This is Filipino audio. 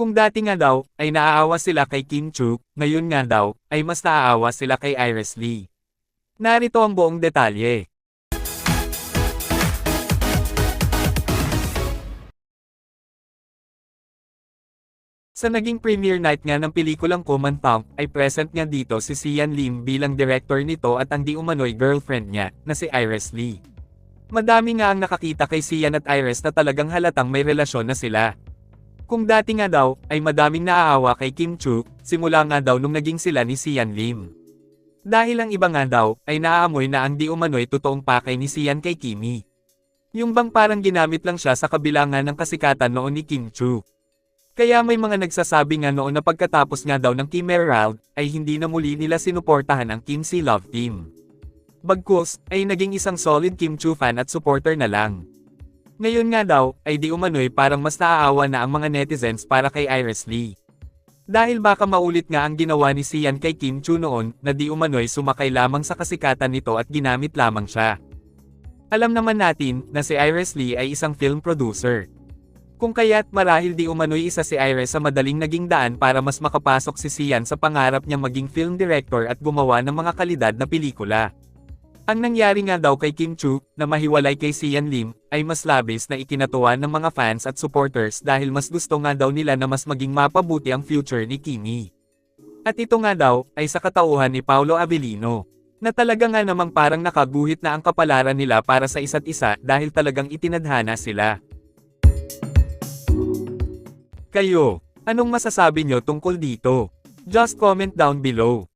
Kung dati nga daw, ay naaawa sila kay Kim Chu, ngayon nga daw, ay mas naaawa sila kay Iris Lee. Narito ang buong detalye. Sa naging premiere night nga ng pelikulang Common Pump, ay present nga dito si Sian Lim bilang director nito at ang di umano'y girlfriend niya, na si Iris Lee. Madami nga ang nakakita kay Sian at Iris na talagang halatang may relasyon na sila. Kung dati nga daw, ay madaming naaawa kay Kim Chu, simula nga daw nung naging sila ni Sian Lim. Dahil ang iba nga daw, ay naaamoy na ang di umano'y totoong pakay ni Sian kay Kimi. Yung bang parang ginamit lang siya sa kabilangan ng kasikatan noon ni Kim Chu. Kaya may mga nagsasabi nga noon na pagkatapos nga daw ng Kim Emerald, ay hindi na muli nila sinuportahan ang Kim Si Love Team. Bagkus, ay naging isang solid Kim Chu fan at supporter na lang. Ngayon nga daw, ay di umano'y parang mas naaawa na ang mga netizens para kay Iris Lee. Dahil baka maulit nga ang ginawa ni Sian kay Kim Chu noon, na di umano'y sumakay lamang sa kasikatan nito at ginamit lamang siya. Alam naman natin, na si Iris Lee ay isang film producer. Kung kaya't marahil di umano'y isa si Iris sa madaling naging daan para mas makapasok si Sian sa pangarap niya maging film director at gumawa ng mga kalidad na pelikula. Ang nangyari nga daw kay Kim Chu, na mahiwalay kay Sian Lim, ay mas labis na ikinatuwa ng mga fans at supporters dahil mas gusto nga daw nila na mas maging mapabuti ang future ni Kimi. At ito nga daw, ay sa katauhan ni Paolo Avellino, na talaga nga namang parang nakaguhit na ang kapalaran nila para sa isa't isa dahil talagang itinadhana sila. Kayo, anong masasabi nyo tungkol dito? Just comment down below.